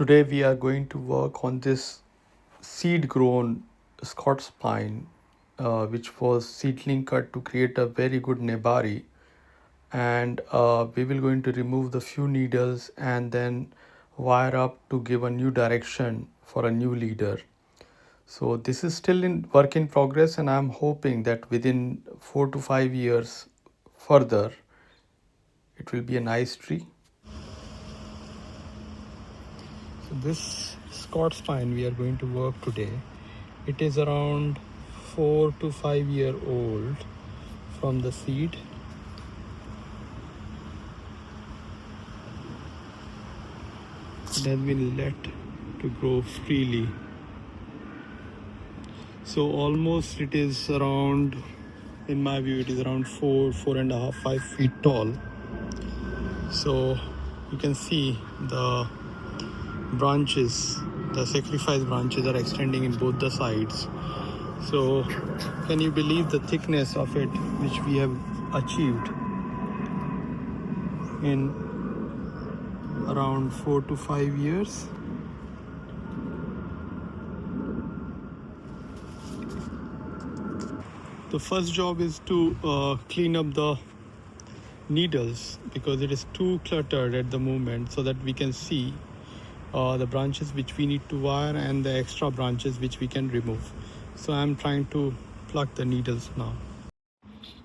Today we are going to work on this seed grown Scots pine, which was seedling cut to create a very good nebari. And we will going to remove the few needles and then wire up to give a new direction for a new leader. So this is still in work in progress, and I'm hoping that within 4 to 5 years further it will be a nice tree. So this Scots pine we are going to work today, it is around 4 to 5 year old from the seed. It has been let to grow freely. So almost it is around, in my view, it is around 4.5, 5 feet tall. So you can see the branches, the sacrifice branches are extending in both the sides. So can you believe the thickness of it which we have achieved in around 4 to 5 years? The first job is to clean up the needles because it is too cluttered at the moment, so that we can see the branches which we need to wire and the extra branches which we can remove. So I'm trying to pluck the needles now.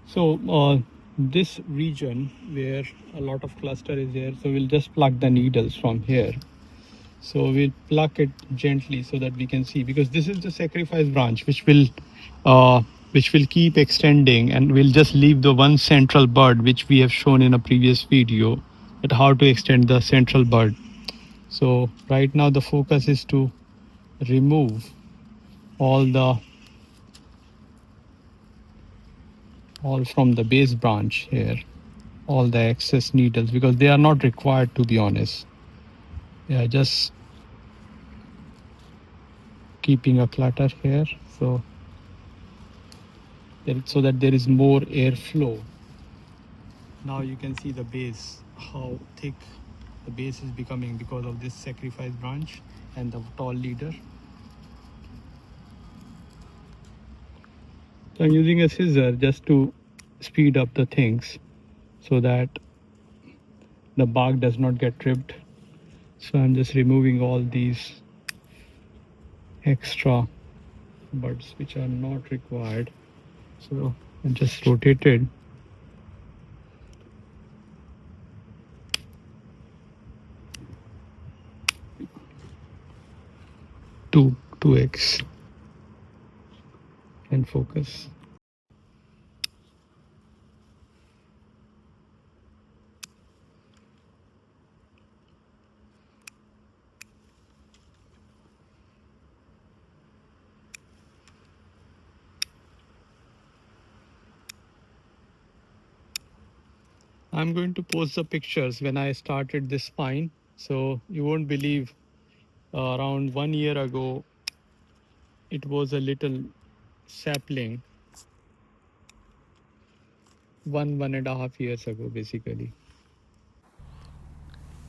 So this region where a lot of cluster is here, so we'll just pluck the needles from here. So we'll pluck it gently so that we can see, because this is the sacrifice branch which will keep extending, and we'll just leave the one central bud which we have shown in a previous video at how to extend the central bud. So right now the focus is to remove all from the base branch here, all the excess needles, because they are not required, to be honest. Yeah, just keeping a clutter here, so that there is more airflow. Now you can see the base, how thick the base is becoming because of this sacrifice branch and the tall leader. So I'm using a scissor just to speed up the things so that the bark does not get ripped. So I'm just removing all these extra buds which are not required. So I just rotated. Two X and focus. I'm going to post the pictures when I started this spine, so you won't believe, around 1 year ago it was a little sapling. 1.5 years ago basically.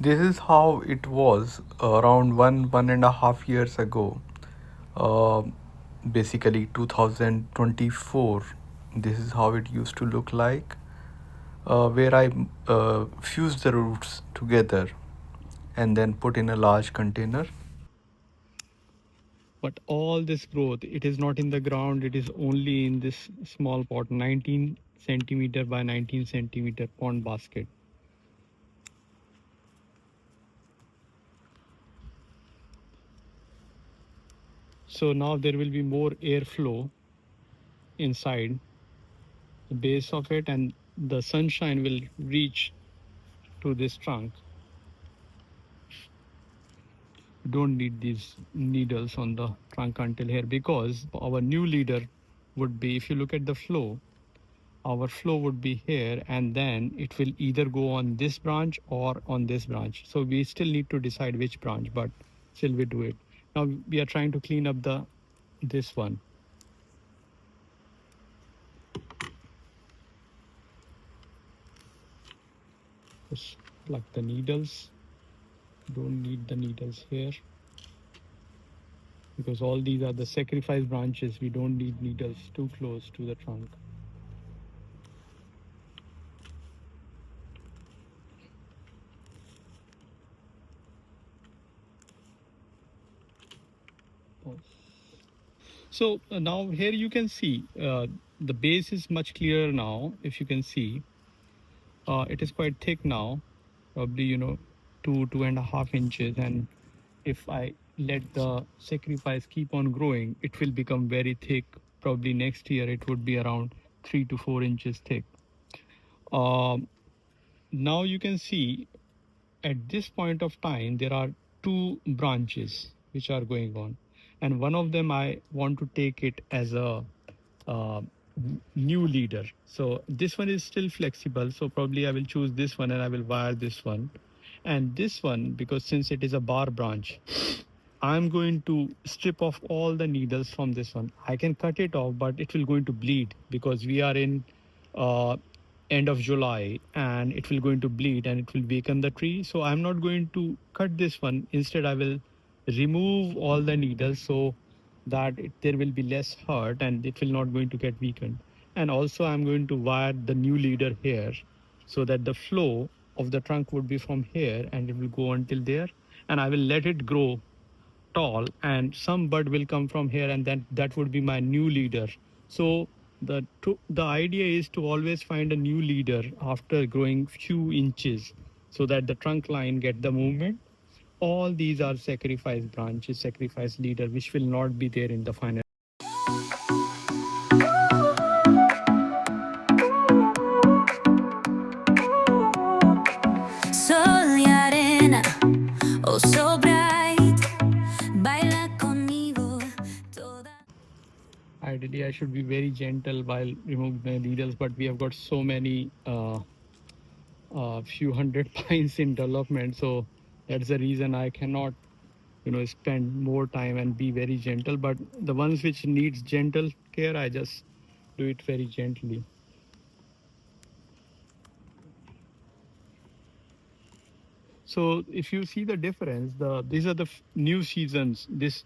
This is how it was around 1.5 years ago. Uh, Basically 2024. This is how it used to look like, where I fused the roots together and then put in a large container. But all this growth, it is not in the ground, it is only in this small pot, 19 centimeter by 19 centimeter pond basket. So now there will be more airflow inside the base of it, and the sunshine will reach to this trunk. You don't need these needles on the trunk until here, because our new leader would be, if you look at the flow, our flow would be here, and then it will either go on this branch or on this branch. So we still need to decide which branch, but still we do it. Now we are trying to clean up this one. Just pluck the needles. Don't need the needles here because all these are the sacrifice branches. We don't need needles too close to the trunk. So now here you can see the base is much clearer now. If you can see, it is quite thick now, probably 2.5 inches, and if I let the sacrifice keep on growing, it will become very thick. Probably next year it would be around 3 to 4 inches thick. Now you can see at this point of time there are two branches which are going on, and one of them I want to take it as a uh, new leader. So this one is still flexible, so probably I will choose this one and I will wire this one, and this one, because since it is a bar branch, I'm going to strip off all the needles from this one. I can cut it off, but it will going to bleed because we are in uh, end of July and it will going to bleed and it will weaken the tree. So I'm not going to cut this one. Instead, I will remove all the needles so that there will be less hurt and it will not going to get weakened. And also I'm going to wire the new leader here so that the flow of the trunk would be from here and it will go until there, and I will let it grow tall and some bud will come from here, and then that would be my new leader. So the idea is to always find a new leader after growing few inches so that the trunk line get the movement. All these are sacrifice branches, sacrifice leader, which will not be there in the final. Sol y arena, oh so bright, baila conmigo toda. Ideally, I should be very gentle while removing the needles, but we have got so many few hundred pines in development, so that's the reason I cannot spend more time and be very gentle. But the ones which needs gentle care, I just do it very gently. So if you see the difference, these are the new seasons. This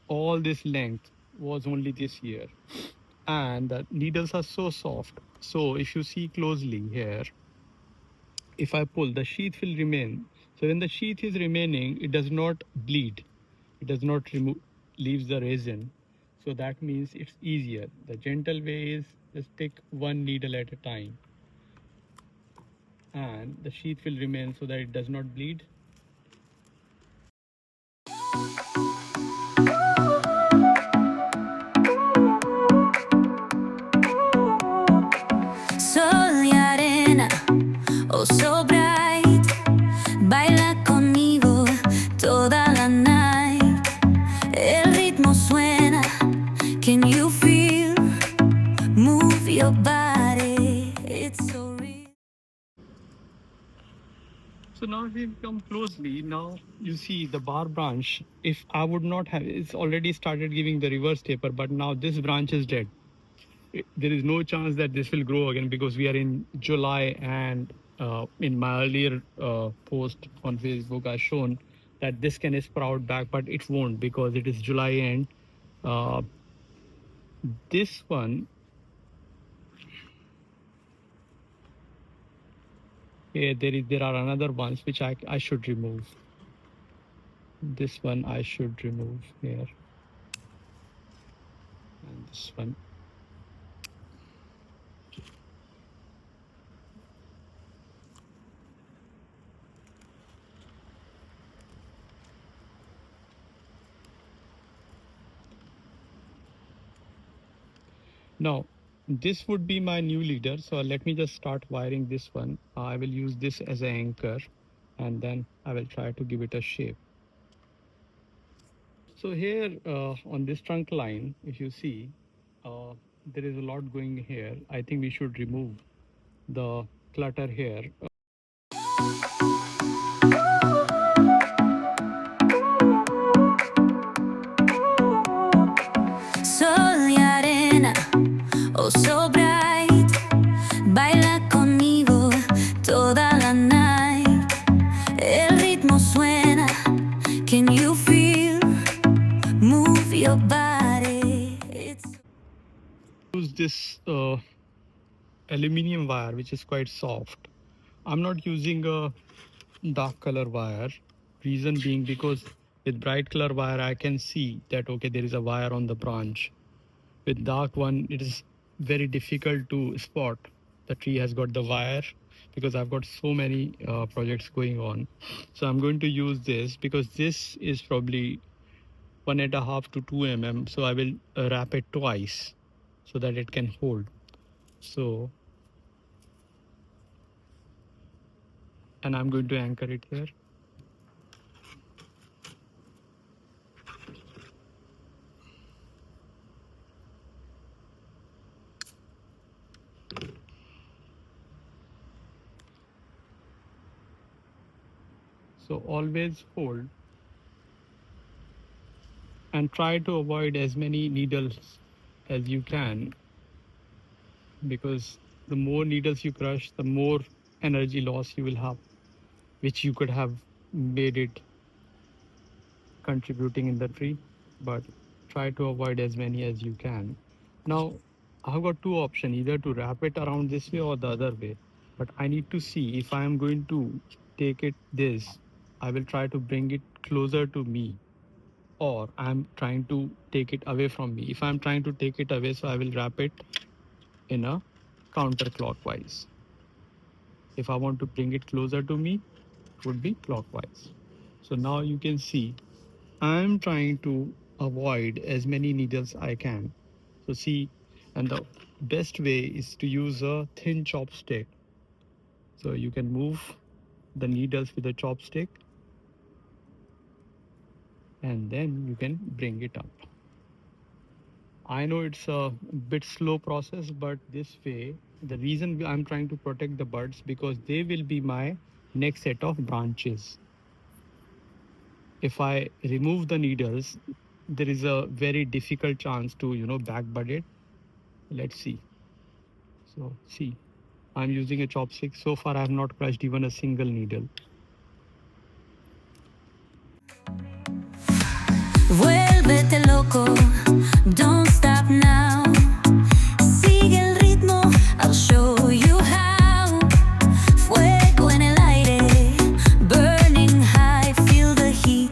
length was only this year, and the needles are so soft. So if you see closely here, if I pull, the sheath will remain. So when the sheath is remaining, it does not bleed. It does not remove leaves the resin. So that means it's easier. The gentle way is just take one needle at a time, and the sheath will remain so that it does not bleed. Sol y arena, oh so bright, baila conmigo toda la night. El ritmo suena, can you feel? Move your body, it's so real. So now if you come closely, now you see the bar branch. If I would not have, it's already started giving the reverse taper, but now this branch is dead. There is no chance that this will grow again because we are in July, and in my earlier post on Facebook, I shown that this can sprout back, but it won't because it is July end. This one, there are another ones which I should remove. This one I should remove here, and this one. Now, this would be my new leader. So let me just start wiring this one. I will use this as an anchor, and then I will try to give it a shape. So here on this trunk line, if you see, there is a lot going here. I think we should remove the clutter here. Sol y arena, oh so bright, baila conmigo toda la night. El ritmo suena, you feel. Move your body. Use this aluminium wire, which is quite soft. I'm not using a dark color wire. Reason being because with bright color wire, I can see that, okay, there is a wire on the branch. With dark one, it is very difficult to spot the tree has got the wire, because I've got so many projects going on. So I'm going to use this because this is probably 1.5 to 2 mm. So I will wrap it twice so that it can hold. So, and I'm going to anchor it here. So always hold and try to avoid as many needles as you can, because the more needles you crush, the more energy loss you will have, which you could have made it contributing in the tree, but try to avoid as many as you can. Now, I've got two options, either to wrap it around this way or the other way, but I need to see if I am going to take it this, I will try to bring it closer to me, or I'm trying to take it away from me. If I'm trying to take it away, so I will wrap it in a counterclockwise. If I want to bring it closer to me, it would be clockwise. So now you can see I'm trying to avoid as many needles I can. So see, and the best way is to use a thin chopstick. So you can move the needles with a chopstick, and then you can bring it up. I know it's a bit slow process, but this way, the reason I'm trying to protect the buds, because they will be my next set of branches. If I remove the needles, there is a very difficult chance to, back bud it. Let's see. So see, I'm using a chopstick. So far, I have not crushed even a single needle. Vuélvete loco, don't stop now. Sigue el ritmo, I'll show you how. Fuego en el aire, burning high, feel the heat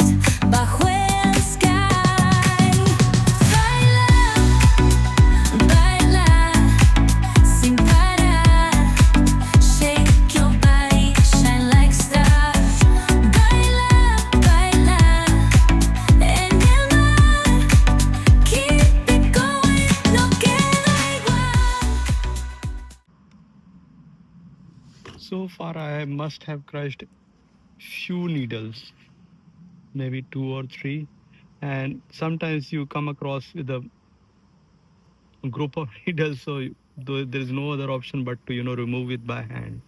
bajo el sky. Baila, baila, sin parar. Shake your body, shine like stars. Baila, baila, en el mar. Keep it going, no queda igual. So far, I must have crushed few needles, maybe 2 or 3. And sometimes you come across with a group of needles, so there is no other option but to, remove it by hand.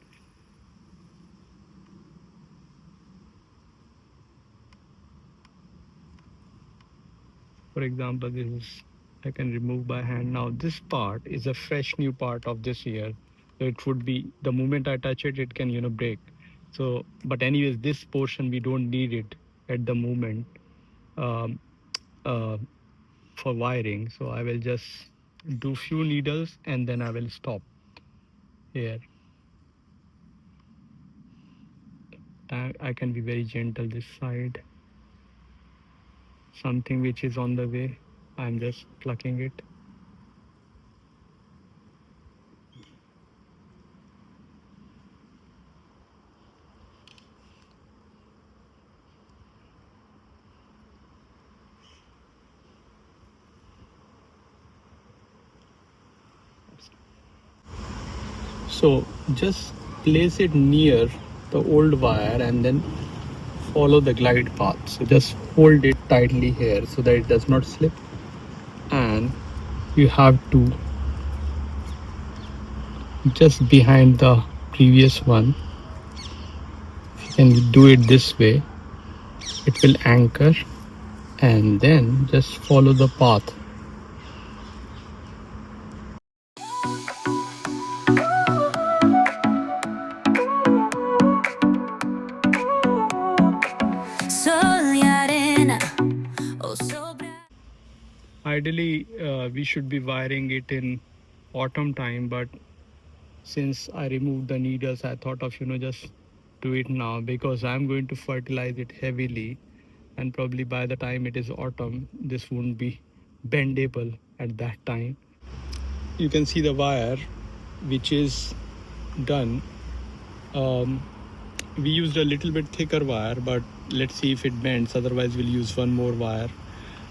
For example, this is, I can remove by hand. Now this part is a fresh new part of this year. So it would be, the moment I touch it, it can, break. So, but anyways, this portion, we don't need it at the moment um, uh, for wiring. So I will just do few needles and then I will stop here. I can be very gentle this side. Something which is on the way, I'm just plucking it. So just place it near the old wire and then follow the glide path. So just hold it tightly here so that it does not slip, and you have to just behind the previous one. If you can do it this way, it will anchor, and then just follow the path. Sol y arena, ideally we should be wiring it in autumn time, but since I removed the needles, I thought of just do it now, because I'm going to fertilize it heavily, and probably by the time it is autumn this won't be bendable at that time. You can see the wire which is done. We used a little bit thicker wire, but let's see if it bends, otherwise we'll use one more wire.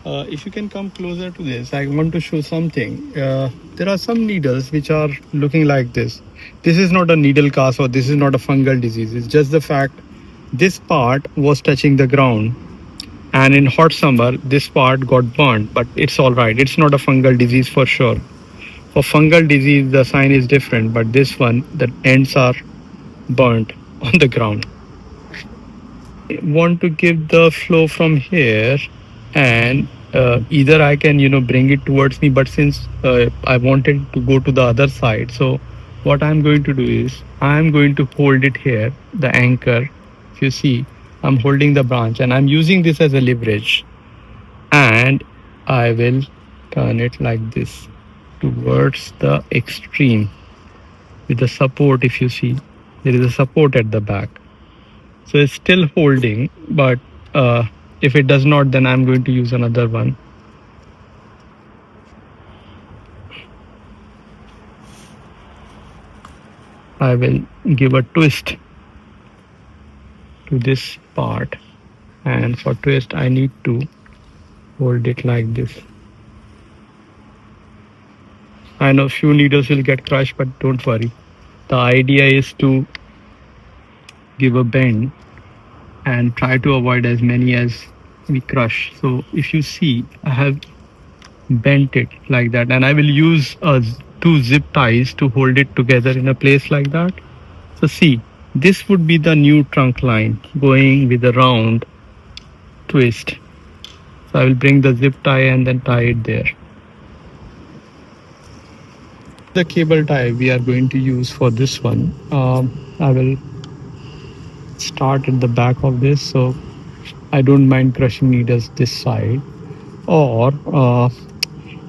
If you can come closer to this, I want to show something. There are some needles which are looking like this. This is not a needle cast, or this is not a fungal disease. It's just the fact this part was touching the ground, and in hot summer this part got burnt, but it's all right. It's not a fungal disease for sure. For fungal disease the sign is different, but this one, the ends are burnt on the ground. I want to give the flow from here, and either I can bring it towards me, but since I wanted to go to the other side, so what I'm going to do is I'm going to hold it here, the anchor. If you see, I'm holding the branch and I'm using this as a leverage, and I will turn it like this towards the extreme with the support. If you see, there is a support at the back, so it's still holding, but if it does not, then I'm going to use another one. I will give a twist to this part, and for twist I need to hold it like this. I know few needles will get crushed, but don't worry. The idea is to give a bend and try to avoid as many as we crush. So if you see, I have bent it like that, and I will use two zip ties to hold it together in a place like that. So see, this would be the new trunk line going with a round twist. So I will bring the zip tie and then tie it there. The cable tie we are going to use for this one, I will start at the back of this, so I don't mind crushing needles this side, or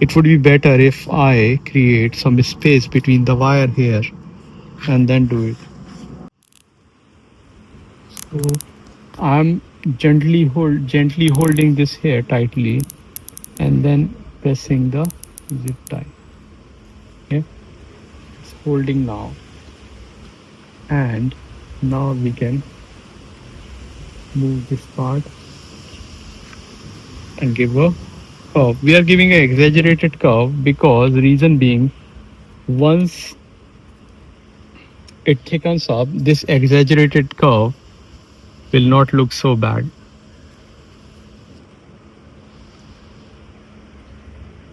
it would be better if I create some space between the wire here and then do it. So I'm gently holding this here tightly and then pressing the zip tie. Okay, it's holding now, and now we can move this part and give a curve. We are giving an exaggerated curve because reason being, once it thickens up, this exaggerated curve will not look so bad.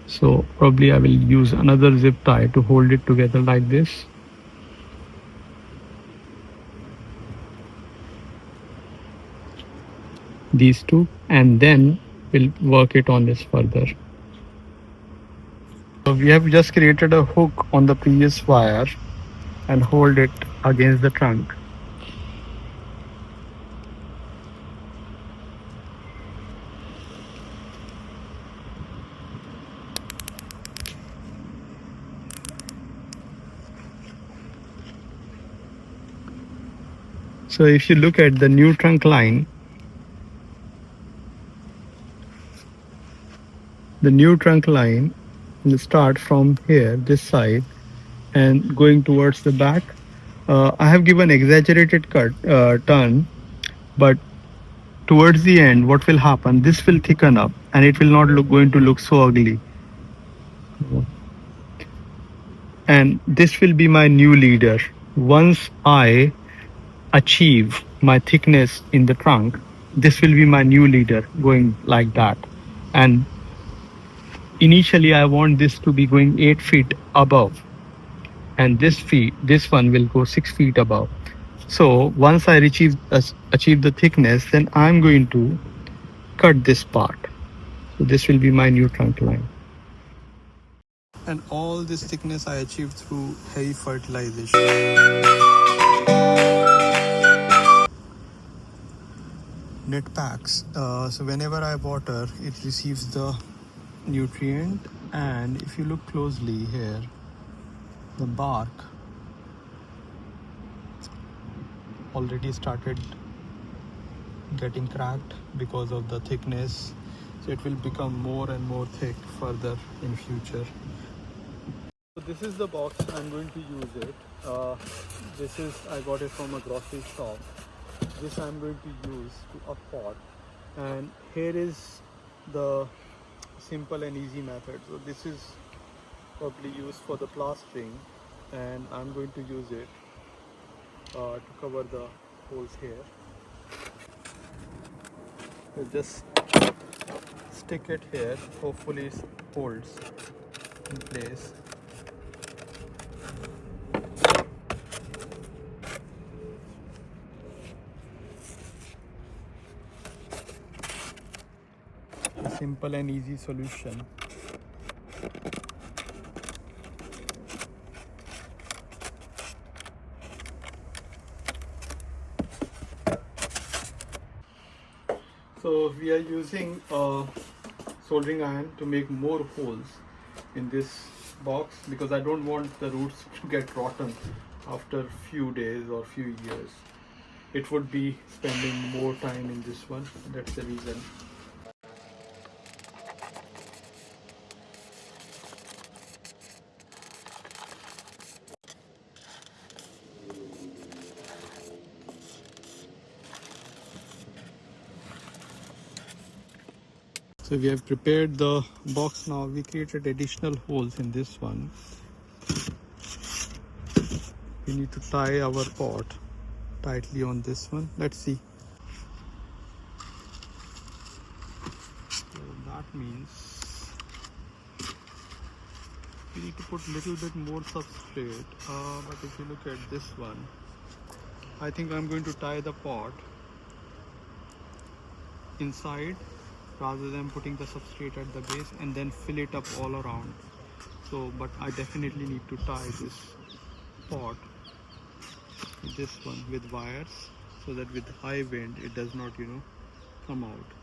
So probably I will use another zip tie to hold it together like this. These two, and then we'll work it on this further. So we have just created a hook on the previous wire and hold it against the trunk. So if you look at the new trunk line, will start from here, this side, and going towards the back. I have given exaggerated turn, but towards the end, what will happen? This will thicken up, and it will not going to look so ugly. And this will be my new leader. Once I achieve my thickness in the trunk, this will be my new leader going like that. And initially I want this to be going 8 feet above, and this one will go 6 feet above. So once I achieve the thickness, then I'm going to cut this part. So this will be my new trunk line. And all this thickness I achieved through heavy fertilization. Net packs. So whenever I water, it receives the nutrient. And if you look closely here, the bark already started getting cracked because of the thickness, so it will become more and more thick further in future. So this is the box I'm going to use it. This is, I got it from a grocery shop. This I'm going to use to a pot, and here is the simple and easy method. So this is probably used for the plastering, and I'm going to use it to cover the holes here. So just stick it here, hopefully it holds in place. A simple and easy solution. So we are using a soldering iron to make more holes in this box, because I don't want the roots to get rotten after few days or few years. It would be spending more time in this one. That's the reason. So we have prepared the box now. We created additional holes in this one. We need to tie our pot tightly on this one. Let's see. So that means we need to put a little bit more substrate. But if you look at this one, I think I'm going to tie the pot inside rather than putting the substrate at the base and then fill it up all around. So, but I definitely need to tie this pot, this one, with wires, so that with high wind it does not, come out.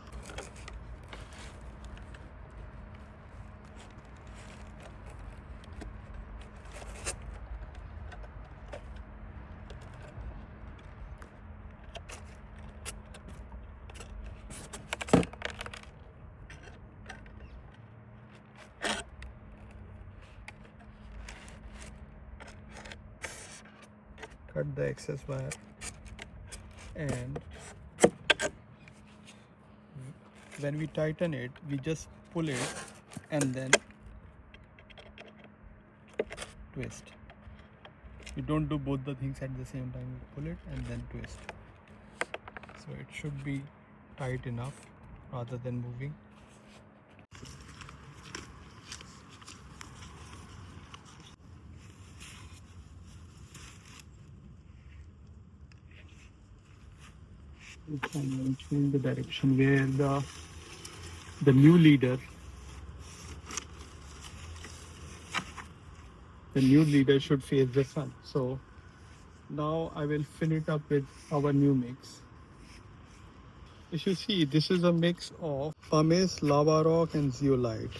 Cut the excess wire, and when we tighten it, we just pull it and then twist. You don't do both the things at the same time. You pull it and then twist. So it should be tight enough rather than moving. I'm change the direction where the new leader should face the sun. So now I will fill it up with our new mix. If you see, this is a mix of pumice, lava rock and zeolite,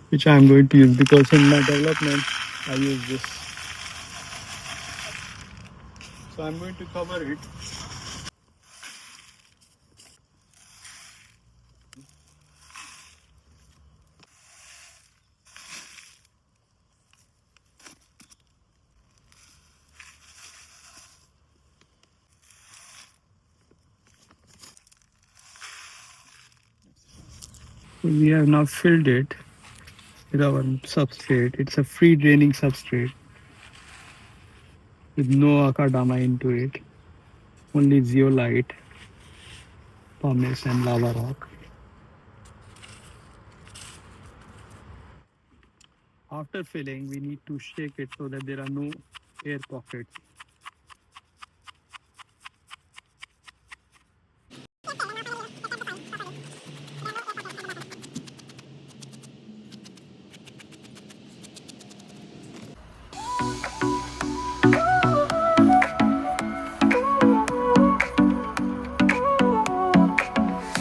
which I am going to use because in my development I use this. So I'm going to cover it. We have now filled it with our substrate. It's a free draining substrate with no akadama into it, only zeolite, pumice and lava rock. After filling, we need to shake it so that there are no air pockets.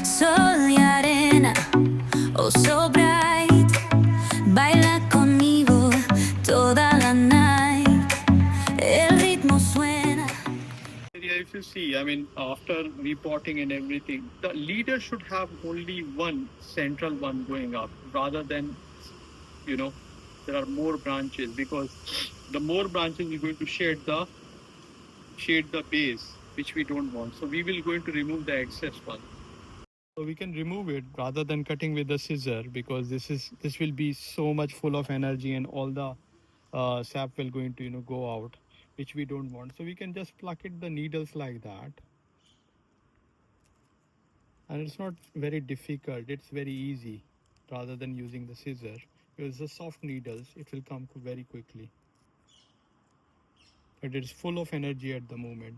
Sol y arena, oh so bright. you see, I mean, after repotting and everything, the leader should have only one central one going up rather than, you know, there are more branches, because the more branches we're going to shade the base, which we don't want. So we will going to remove the excess one. So we can remove it rather than cutting with the scissor, because this will be so much full of energy and all the sap will going to go out, which we don't want. So we can just pluck it the needles like that, and it's not very difficult. It's very easy rather than using the scissor, because the soft needles it will come very quickly. But it's full of energy at the moment.